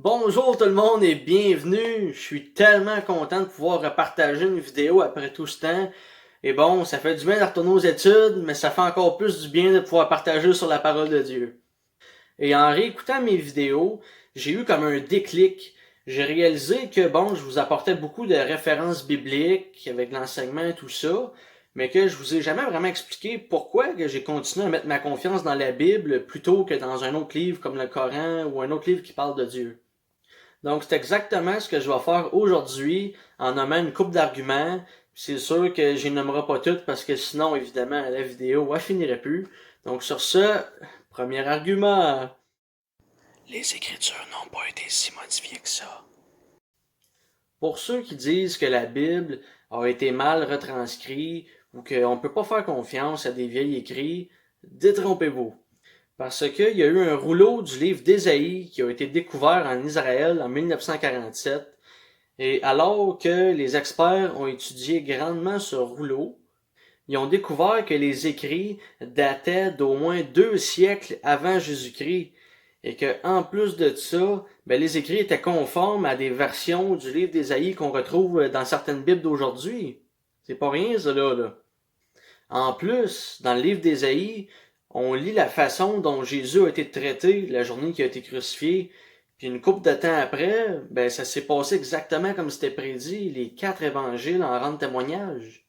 Bonjour tout le monde et bienvenue. Je suis tellement content de pouvoir repartager une vidéo après tout ce temps. Et bon, ça fait du bien de retourner aux études, mais ça fait encore plus du bien de pouvoir partager sur la parole de Dieu. Et en réécoutant mes vidéos, j'ai eu comme un déclic. J'ai réalisé que bon, je vous apportais beaucoup de références bibliques avec l'enseignement et tout ça, mais que je vous ai jamais vraiment expliqué pourquoi que j'ai continué à mettre ma confiance dans la Bible plutôt que dans un autre livre comme le Coran ou un autre livre qui parle de Dieu. Donc, c'est exactement ce que je vais faire aujourd'hui en nommant une couple d'arguments. C'est sûr que je les nommerai pas toutes parce que sinon, évidemment, la vidéo elle finirait plus. Donc, sur ce, premier argument. Les Écritures n'ont pas été si modifiées que ça. Pour ceux qui disent que la Bible a été mal retranscrite ou qu'on ne peut pas faire confiance à des vieils écrits, détrompez-vous. Parce qu'il y a eu un rouleau du livre d'Ésaïe qui a été découvert en Israël en 1947. Et alors que les experts ont étudié grandement ce rouleau, ils ont découvert que les écrits dataient d'au moins 2 siècles avant Jésus-Christ. Et que, en plus de ça, les écrits étaient conformes à des versions du livre d'Ésaïe qu'on retrouve dans certaines Bibles d'aujourd'hui. C'est pas rien, ça, là. En plus, dans le livre d'Ésaïe, on lit la façon dont Jésus a été traité la journée qu'il a été crucifié. Puis une couple de temps après, ça s'est passé exactement comme c'était prédit. Les 4 évangiles en rendent témoignage.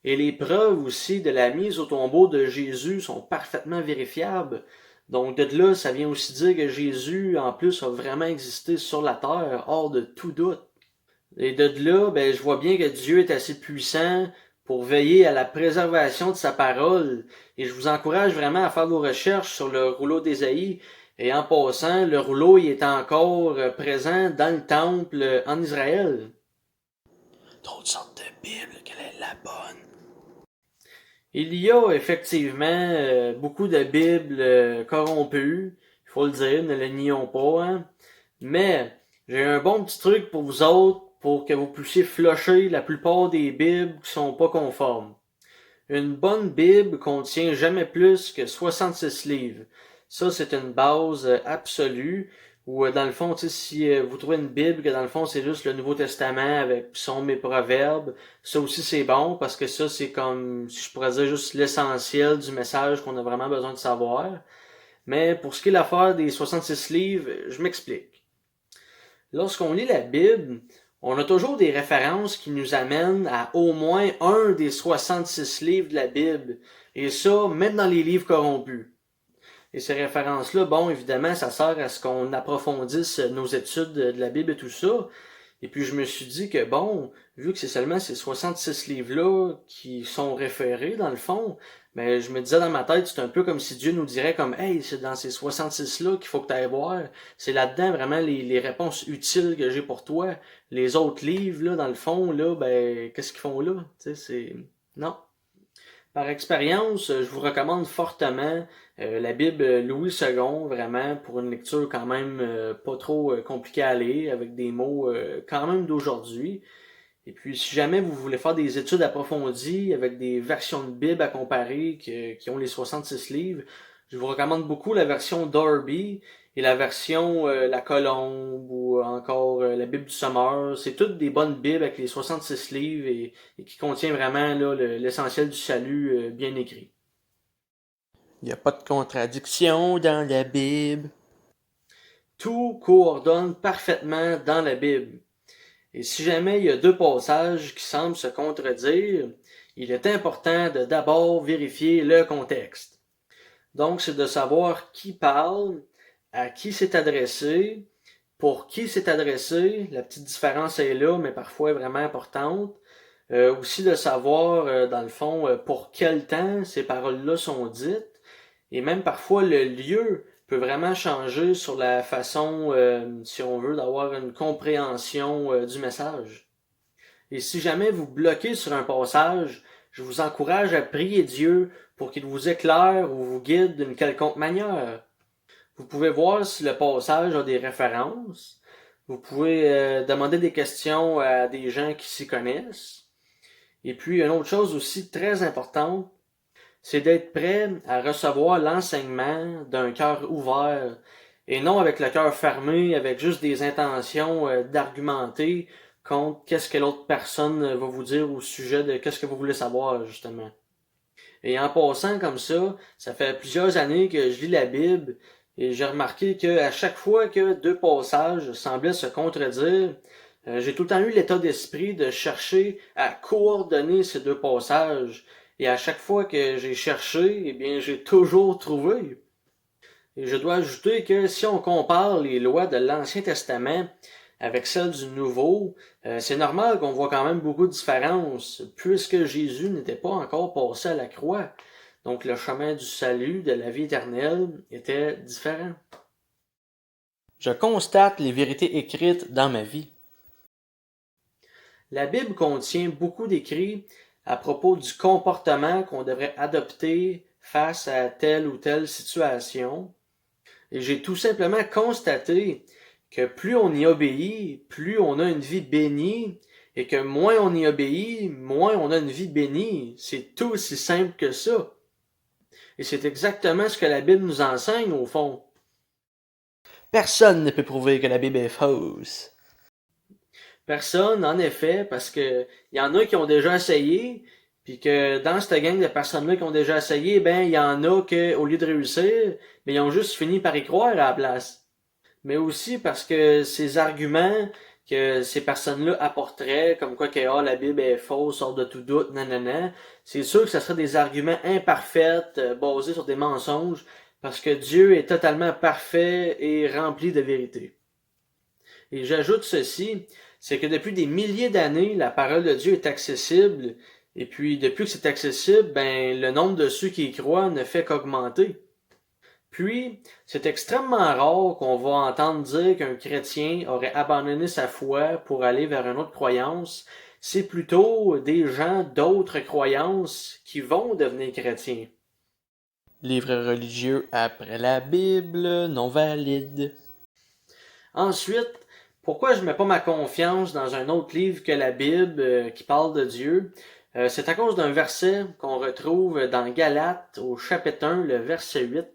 Et les preuves aussi de la mise au tombeau de Jésus sont parfaitement vérifiables. Donc de là, ça vient aussi dire que Jésus, en plus, a vraiment existé sur la terre, hors de tout doute. Et de là, je vois bien que Dieu est assez puissant pour veiller à la préservation de sa parole. Et je vous encourage vraiment à faire vos recherches sur le rouleau d'Ésaïe. Et en passant, le rouleau il est encore présent dans le temple en Israël. D'autres sortes de Bibles, quelle est la bonne? Il y a effectivement beaucoup de Bibles corrompues, il faut le dire, ne le nions pas, hein. Mais j'ai un bon petit truc pour vous autres pour que vous puissiez flusher la plupart des Bibles qui sont pas conformes. Une bonne Bible contient jamais plus que 66 livres. Ça, c'est une base absolue. Ou dans le fond, si vous trouvez une Bible que dans le fond c'est juste le Nouveau Testament avec psaumes et proverbes, ça aussi c'est bon parce que ça c'est comme, si je pourrais dire, juste l'essentiel du message qu'on a vraiment besoin de savoir. Mais pour ce qui est l'affaire des 66 livres, je m'explique. Lorsqu'on lit la Bible, on a toujours des références qui nous amènent à au moins un des 66 livres de la Bible. Et ça, même dans les livres corrompus. Et ces références-là, bon, évidemment, ça sert à ce qu'on approfondisse nos études de la Bible et tout ça. Et puis je me suis dit que bon, vu que c'est seulement ces 66 livres-là qui sont référés dans le fond, je me disais dans ma tête, c'est un peu comme si Dieu nous dirait comme hey, c'est dans ces 66-là qu'il faut que tu ailles voir. C'est là-dedans vraiment les réponses utiles que j'ai pour toi. Les autres livres, là, dans le fond, là, qu'est-ce qu'ils font là? Tu sais, c'est. Non. Par expérience, je vous recommande fortement la Bible Louis II, vraiment, pour une lecture quand même pas trop compliquée à lire, avec des mots quand même d'aujourd'hui. Et puis, si jamais vous voulez faire des études approfondies avec des versions de Bible à comparer qui ont les 66 livres, je vous recommande beaucoup la version Darby et la version La Colombe ou encore la Bible du Sommeur. C'est toutes des bonnes Bibles avec les 66 livres et qui contient vraiment là, l'essentiel du salut bien écrit. Il n'y a pas de contradiction dans la Bible. Tout coordonne parfaitement dans la Bible. Et si jamais il y a deux passages qui semblent se contredire, il est important de d'abord vérifier le contexte. Donc, c'est de savoir qui parle, à qui c'est adressé, pour qui c'est adressé. La petite différence est là, mais parfois vraiment importante. Aussi de savoir, dans le fond, pour quel temps ces paroles-là sont dites. Et même parfois, le lieu peut vraiment changer sur la façon, si on veut, d'avoir une compréhension du message. Et si jamais vous bloquez sur un passage, je vous encourage à prier Dieu pour qu'il vous éclaire ou vous guide d'une quelconque manière. Vous pouvez voir si le passage a des références. Vous pouvez demander des questions à des gens qui s'y connaissent. Et puis, une autre chose aussi très importante, c'est d'être prêt à recevoir l'enseignement d'un cœur ouvert et non avec le cœur fermé, avec juste des intentions d'argumenter contre qu'est-ce que l'autre personne va vous dire au sujet de qu'est-ce que vous voulez savoir, justement. Et en passant comme ça fait plusieurs années que je lis la Bible et j'ai remarqué qu'à chaque fois que deux passages semblaient se contredire, j'ai tout le temps eu l'état d'esprit de chercher à coordonner ces deux passages. Et à chaque fois que j'ai cherché, eh bien, j'ai toujours trouvé. Et je dois ajouter que si on compare les lois de l'Ancien Testament avec celles du Nouveau, c'est normal qu'on voit quand même beaucoup de différences, puisque Jésus n'était pas encore passé à la croix. Donc le chemin du salut, de la vie éternelle, était différent. Je constate les vérités écrites dans ma vie. La Bible contient beaucoup d'écrits à propos du comportement qu'on devrait adopter face à telle ou telle situation. Et j'ai tout simplement constaté que plus on y obéit, plus on a une vie bénie, et que moins on y obéit, moins on a une vie bénie. C'est tout aussi simple que ça. Et c'est exactement ce que la Bible nous enseigne, au fond. Personne ne peut prouver que la Bible est fausse. Personne, en effet, parce que il y en a qui ont déjà essayé, puis que dans cette gang de personnes-là qui ont déjà essayé, ben il y en a que, au lieu de réussir, ben ils ont juste fini par y croire à la place. Mais aussi parce que ces arguments que ces personnes-là apporteraient, comme quoi que la Bible est fausse, hors de tout doute, nanana, c'est sûr que ce serait des arguments imparfaits, basés sur des mensonges, parce que Dieu est totalement parfait et rempli de vérité. Et j'ajoute ceci, c'est que depuis des milliers d'années, la parole de Dieu est accessible, et puis depuis que c'est accessible, ben le nombre de ceux qui y croient ne fait qu'augmenter. Puis, c'est extrêmement rare qu'on va entendre dire qu'un chrétien aurait abandonné sa foi pour aller vers une autre croyance. C'est plutôt des gens d'autres croyances qui vont devenir chrétiens. Livre religieux après la Bible, non valide. Ensuite, pourquoi je mets pas ma confiance dans un autre livre que la Bible qui parle de Dieu? C'est à cause d'un verset qu'on retrouve dans Galates au chapitre 1, le verset 8,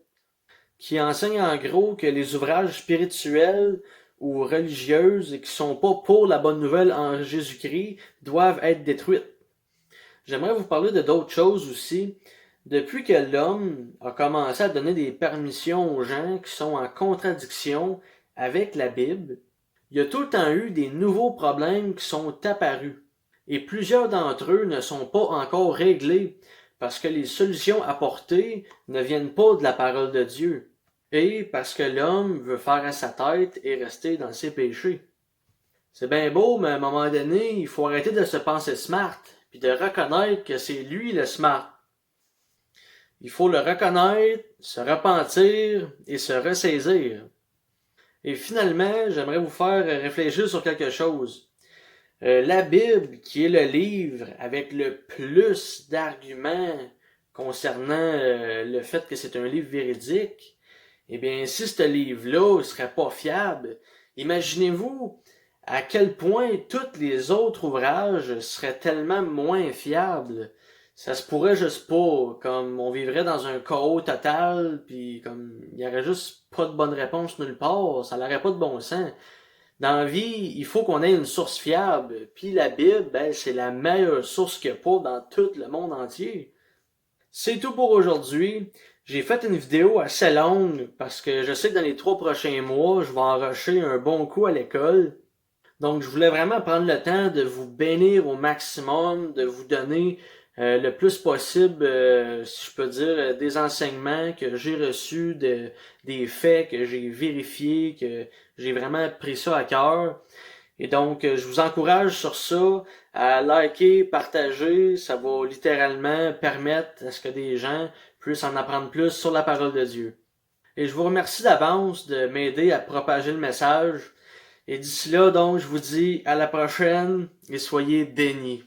qui enseigne en gros que les ouvrages spirituels ou religieuses qui sont pas pour la bonne nouvelle en Jésus-Christ doivent être détruites. J'aimerais vous parler de d'autres choses aussi. Depuis que l'homme a commencé à donner des permissions aux gens qui sont en contradiction avec la Bible, il y a tout le temps eu des nouveaux problèmes qui sont apparus. Et plusieurs d'entre eux ne sont pas encore réglés parce que les solutions apportées ne viennent pas de la parole de Dieu. Et parce que l'homme veut faire à sa tête et rester dans ses péchés. C'est bien beau, mais à un moment donné, il faut arrêter de se penser smart, puis de reconnaître que c'est lui le smart. Il faut le reconnaître, se repentir et se ressaisir. Et finalement, j'aimerais vous faire réfléchir sur quelque chose. La Bible, qui est le livre avec le plus d'arguments concernant le fait que c'est un livre véridique, eh bien, si ce livre-là ne serait pas fiable, imaginez-vous à quel point tous les autres ouvrages seraient tellement moins fiables. Ça se pourrait juste pas, comme on vivrait dans un chaos total, puis comme il y aurait juste pas de bonne réponse nulle part, ça n'aurait pas de bon sens. Dans la vie, il faut qu'on ait une source fiable, puis la Bible, ben, c'est la meilleure source qu'il y a pas dans tout le monde entier. C'est tout pour aujourd'hui. J'ai fait une vidéo assez longue parce que je sais que dans les 3 prochains mois, je vais en rusher un bon coup à l'école. Donc, je voulais vraiment prendre le temps de vous bénir au maximum, de vous donner le plus possible, si je peux dire, des enseignements que j'ai reçus, des faits que j'ai vérifiés, que j'ai vraiment pris ça à cœur. Et donc, je vous encourage sur ça à liker, partager. Ça va littéralement permettre à ce que des gens puissent en apprendre plus sur la parole de Dieu. Et je vous remercie d'avance de m'aider à propager le message. Et d'ici là, donc, je vous dis à la prochaine et soyez bénis.